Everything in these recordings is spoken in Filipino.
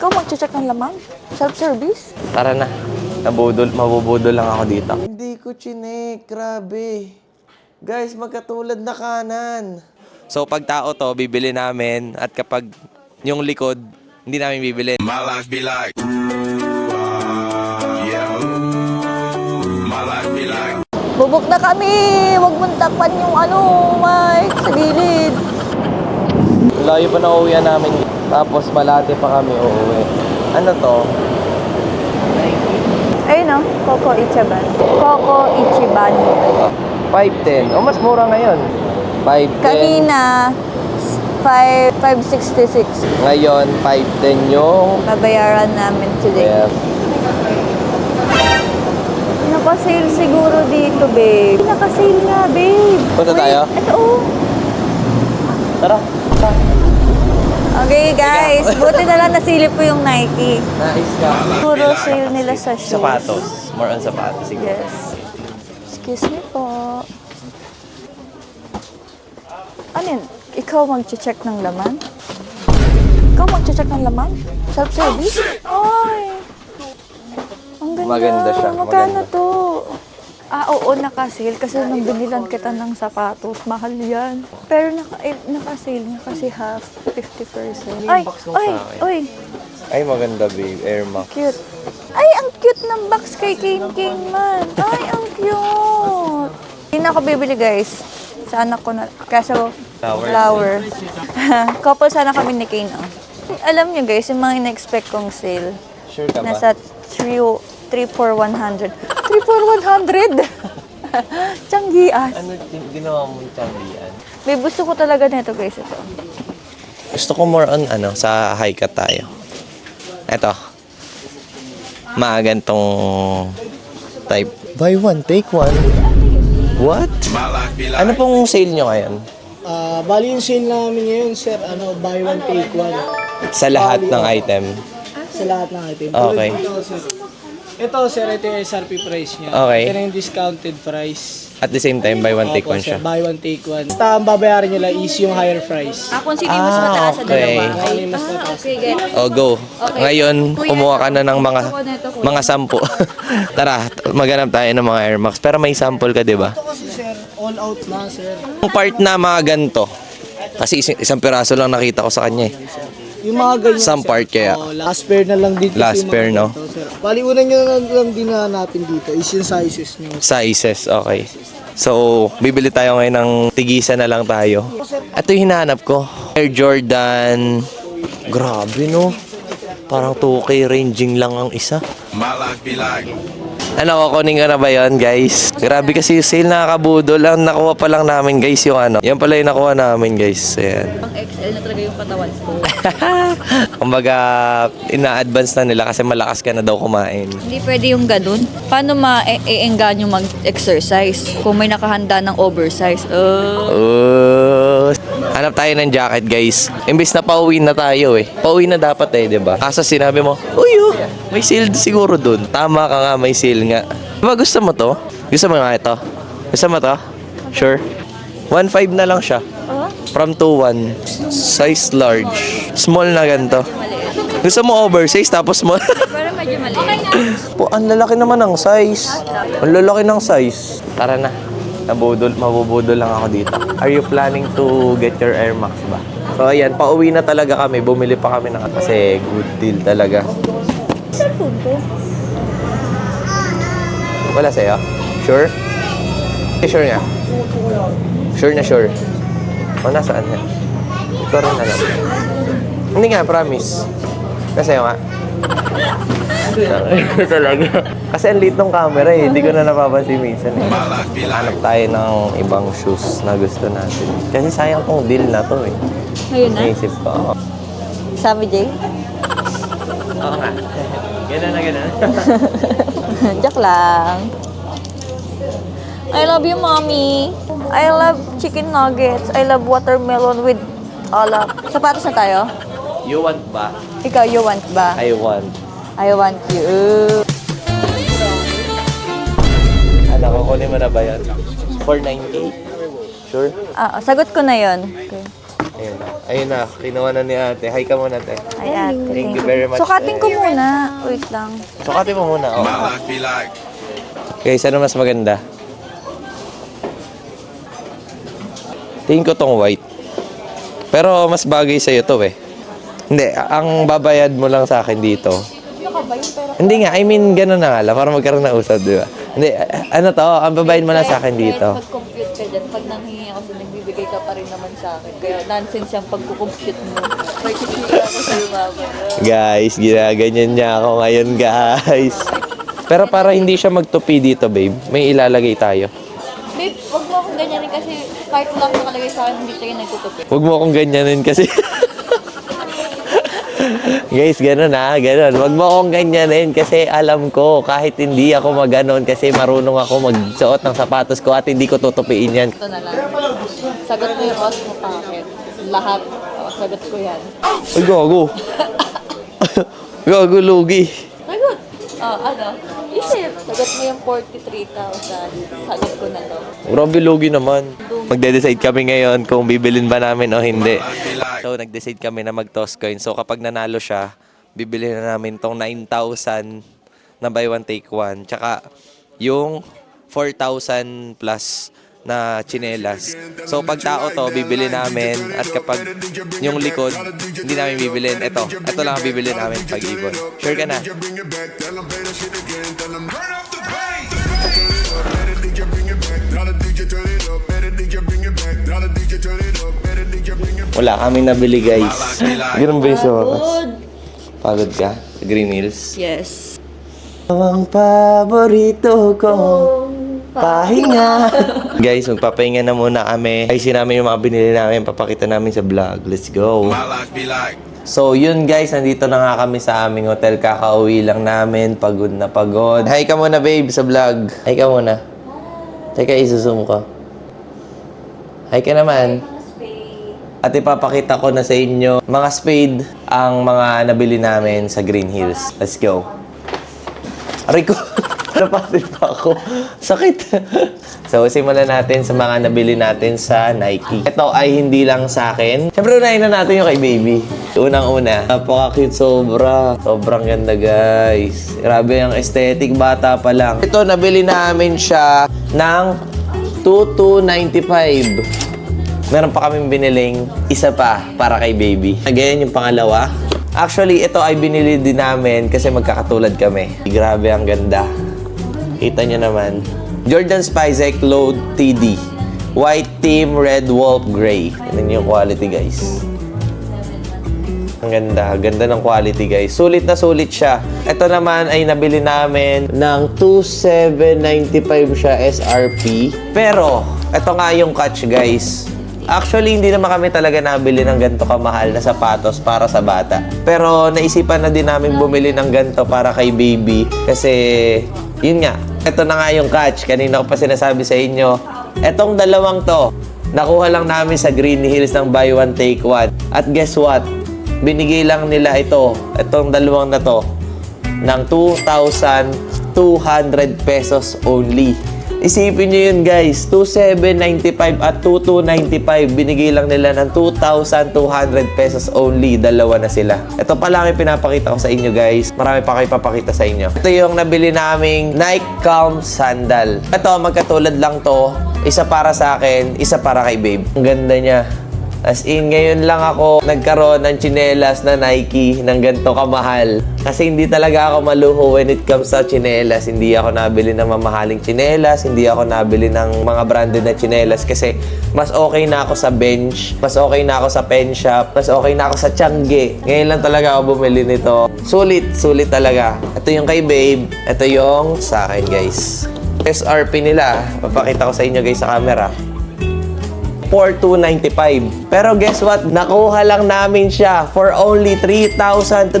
Ikaw magche-check ng laman? Self-service? Tara na. Mabubudol lang ako dito. Hindi ko chinek, grabe. Guys, magkatulad na kanan. So pag tao to, bibili namin. At kapag yung likod, hindi namin bibili. My life be like, yeah. My life be like. Bubok na kami! Huwag mong takpan yung Mike, sa gilid. Layo pa na uwian namin. Tapos malate pa kami uuwi. Ano to? Ayun Coco Ichiban. Coco Ichiban. 510. O, mas mura ngayon. 510. Kanina, 566. Ngayon, 510 yung... Babayaran namin today. Yes. Naka-sale siguro dito, babe. Naka-sale nga, babe. Punta tayo? Ito, Tara. Okay, guys. Buti na lang nasilip ko yung Nike. Nice ka. Puro sale nila sa shoes. Sapatos. More on sapatos. Siguro. Yes. Excuse me po. Ano yun? Ikaw mag-check ng laman? Ikaw mag-check ng laman? Self-service? Ay! Ang ganda. Maganda siya, Magkano maganda. to? Oo, naka-sale. Kasi nung binilan kita ng sapatos, mahal yan. Pero naka-sale niya kasi half, 50%. Ay! box mo Ay! sa akin? Ay! Ay, maganda, babe. Air Max. Cute. Ay, ang cute ng box kay King man. Ay, ang cute. Hindi na ako bibili, guys. Sa anak ko na. Kaso, flower. Couple sana kami ni Kane. Alam niyo, guys, yung mga ina-expect kong sale. Sure ka ba? Nasa 3 for 100. 3 for 100? Tiyanggian. Ano ginawa mo yung tiyanggian? Babe, gusto ko talaga nito, guys. Ito. Gusto ko more on sa high cut tayo. Eto. Maagantong type. Buy one, take one. What? My life be like. Ano pong sale nyo ngayon? Bali yung sale namin ngayon, sir, buy one, take one. Sa lahat ng item. Sa lahat ng item. Okay. Ito, sir, ito yung SRP price niya. Okay. Ito yung discounted price. At the same time, buy one, take Opo, one siya. sir, buy one, take one. Basta ang babayaran nyo lang is yung higher price. Kung sino yung mas mataas sa okay. dalawa. Ano yung mas mataas? Okay, guys. O, go. Ngayon, kumuha ka na ng mga sampu. Tara, maghanap tayo ng mga Air Max. Pero may sample ka, di ba? Ito kasi, sir, all out na, sir. Yung part na mga ganito. Kasi isang piraso lang nakita ko sa kanya eh. Yung mga ganyan, Some sir. part kaya. Last pair na lang dito. Last yung mga pair, no? ganito, sir. Bali, una nyo lang din hanapin dito is yung sizes nyo. Sizes, okay. So, bibili tayo ngayon ng tigisa na lang tayo. Ito yung hinahanap ko. Air Jordan. Grabe, no? Parang 2K ranging lang ang isa. My life be like. Ano, kukunin ko na ba yun, guys? Grabe kasi yung sale, nakakabudol. Ang nakuha pa lang namin, guys, yung Yan pala yung nakuha namin, guys. Ayan. Pang XL na talaga yung katawan ko. Kumbaga, ina-advance na nila kasi malakas ka na daw kumain. Hindi pwede yung ganun. Paano ma-e-enggan yung mag-exercise kung may nakahanda ng oversize? Hanap tayo ng jacket, guys. Imbis na pauwi na tayo eh. Pauwi na dapat eh, di ba? Kaso sinabi mo, may sale siguro dun. Tama ka nga, may sale nga. Diba gusto mo to? Gusto mo nga ito? Gusto mo to? Sure? 1.5 na lang siya. From 2.1. Size large. Small na ganito. Gusto mo oversize tapos small? Pero medyo mali. Okay na. Po, ang lalaki naman ng size. Ang lalaki ng size. Tara na. Mabubudol lang ako dito. Are you planning to get your Air Max ba? So ayan, pauwi na talaga kami. Bumili pa kami kasi good deal talaga. Cellphone ko. Wala sa'yo? Sure? Sure nga? Sure na sure. O, nasaan nga? Ikaw rin alam. Hindi nga, promise. Nasa'yo nga? Talaga. Kasi ang liit ng camera eh. Hindi ko na napapansin minsan eh. Hanap tayo ng ibang shoes na gusto natin. Kasi sayang tong deal na to eh. Ngayon na? Naisip ko. Sabi, Jay? Oo nga. Ganun na ganun. Joke lang. I love you, mommy. I love chicken nuggets. I love watermelon with olive. Sapatos na tayo? You want ba? Ikaw, you want ba? I want. I want you. Ano, kukunin mo na ba yan? 498? Sure? Sagot ko na yon. Okay. Ayun na. Ayun na. Kinuha na ni ate. Hi ka muna, ate. Ay, ate. Thank you very much. Sukatin ko muna. Wait lang. Sukatin mo muna. Oh. My life be like. Guys, ano mas maganda? Tingin ko tong white. Pero mas bagay sa'yo to eh. Hindi, ang babayad mo lang sa akin dito. Hindi nga, I mean, gano'n na nga lang, para magkaroon ng usad, di ba? Hindi, ano to, ang babayad mo lang sa akin dito. Kahit mag-compute ka dyan, pag nanghingi ako sa nagbibigay ka pa rin naman sa akin. Kaya nonsense yung pag-compute mo. May kikita ako sa'yo, mama. Guys, ginaganyan niya ako ngayon, guys. Pero para hindi siya magtupi dito, babe, may ilalagay tayo. Babe, wag mo akong ganyanin kasi kahit wala akong nakalagay sa akin, hindi tayo nagtutupi. Huwag mo akong ganyanin kasi... Guys, gano'n na, gano'n. Huwag mo akong ganyanin kasi alam ko kahit hindi ako maganon kasi marunong ako magsuot ng sapatos ko at hindi ko tutupiin yan. Ito na lang. Sagot mo yung Osmo packet. Lahat. O, sagot ko yan. Ay, gago. Gago, lugi. Sagot. Ano? Isip. Sagot mo yung 43,000. Sagot ko na to. Grabe, lugi naman. Magde-decide kami ngayon kung bibilin ba namin o hindi. So, nag-decide kami na mag-toss coin. So, kapag nanalo siya, bibili na namin tong 9,000 na buy one take one. Tsaka, yung 4,000 plus na chinelas. So, pag tao to, bibili namin. At kapag yung likod, hindi namin bibilin. Ito lang ang bibili namin pag-ibon. Sure ka na? Wala kaming nabili, guys. Ganun ba yung oras? Pagod ka? Sa Green Hills? Yes. Ang paborito kong pahinga. Guys, magpapahinga na muna kami. Ayusin namin yung mga binili namin. Papakita namin sa vlog. Let's go. My life be like. So, yun guys. Nandito na nga kami sa aming hotel. Kakauwi lang namin. Pagod na pagod. Hi ka muna, babe, sa vlog. Hi ka muna. Teka, isusum ko. Hi ka naman. At ipapakita ko na sa inyo mga spade ang mga nabili namin sa Green Hills. Let's go. Aray ko! Napatin pa ako. Sakit. So, simulan natin sa mga nabili natin sa Nike. Ito ay hindi lang sa akin. Siyempre, unahin na natin yung kay baby. Unang-una. Napaka-cute sobra. Sobrang ganda, guys. Grabe ang aesthetic. Bata pa lang. Ito, nabili namin siya ng 2,295. Meron pa kaming biniling isa pa para kay baby. Again, yung pangalawa. Actually, ito ay binili din namin kasi magkakatulad kami. Grabe, ang ganda. Kita nyo naman. Jordan Spizek Load TD. White Team Red Wolf Gray. Yan yung quality, guys. Ang ganda. Ganda ng quality, guys. Sulit na sulit siya. Ito naman ay nabili namin ng 2,795 siya SRP. Pero, ito nga yung catch, guys. Actually, hindi naman kami talaga nabili ng ganito kamahal na sapatos para sa bata. Pero naisipan na din namin bumili ng ganito para kay baby. Kasi, yun nga. Ito na nga yung catch. Kanina ko pa sinasabi sa inyo. Etong dalawang to, nakuha lang namin sa Green Hills ng buy one take one. At guess what? Binigay lang nila ito, etong dalawang na to, ng 2,200 pesos only. Isipin nyo yun, guys. 2,795 at 2,295. Binigay lang nila ng 2,200 pesos only. Dalawa na sila. Ito pa lang yung pinapakita ko sa inyo, guys. Marami pa kayo papakita sa inyo. Ito yung nabili naming Nike Calm Sandal. Ito, magkatulad lang to. Isa para sa akin, isa para kay babe. Ang ganda niya. As in, ngayon lang ako nagkaroon ng tsinelas na Nike ng ganito kamahal. Kasi hindi talaga ako maluho when it comes sa tsinelas. Hindi ako nabili ng mamahaling tsinelas. Hindi ako nabili ng mga branded na tsinelas. Kasi mas okay na ako sa Bench. Mas okay na ako sa Pen Shop. Mas okay na ako sa Tiangge. Ngayon lang talaga ako bumili nito. Sulit talaga. Ito yung kay babe. Ito yung sa akin, guys. SRP nila. Papakita ko sa inyo, guys, sa camera. 4,295. Pero guess what? Nakuha lang namin siya for only 3,300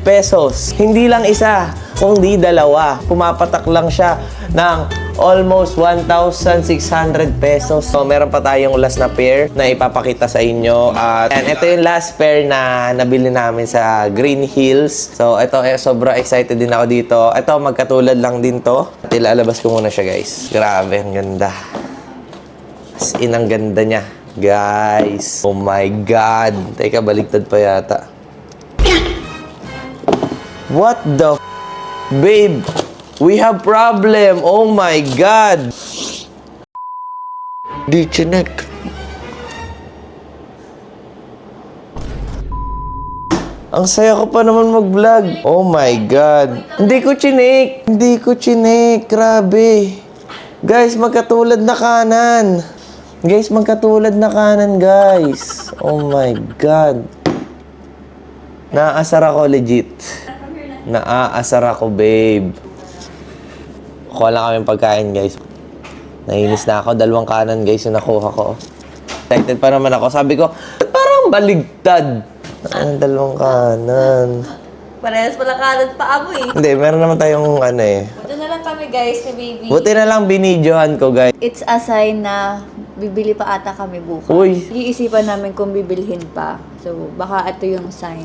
pesos. Hindi lang isa, kundi dalawa. Pumapatak lang siya ng almost 1,600 pesos. So, meron pa tayong last na pair na ipapakita sa inyo. At ito yung last pair na nabili namin sa Green Hills. So, ito, sobra excited din ako dito. Ito, magkatulad lang din to. At ilalabas ko muna siya, guys. Grabe, ang ganda. As in, ang ganda niya. Guys, oh my God. Teka, baliktad pa yata. What the babe? We have problem. Oh my God. Di chinek. Ang saya ko pa naman mag-vlog. Oh my God. Hindi ko chinik. Hindi ko chinik. Grabe. Guys, magkatulad na kanan. Guys, magkatulad na kanan, guys. Oh my God. Naaasar ako legit. Naaasar ako, babe. Kuha lang kami pagkain, guys. Nainis na ako. 2 kanan, guys, yung nakuha ko. Excited pa naman ako. Sabi ko, parang baligtad. Ang 2 kanan. Parehas pala kanan pa amo eh. Hindi, meron naman tayong ano eh. Ito na lang kami guys ni baby. Buti na lang binidyohan ko, guys. It's a sign na bibili pa ata kami bukas. Uy. Iisipan namin kung bibilhin pa. So, baka ito yung sign.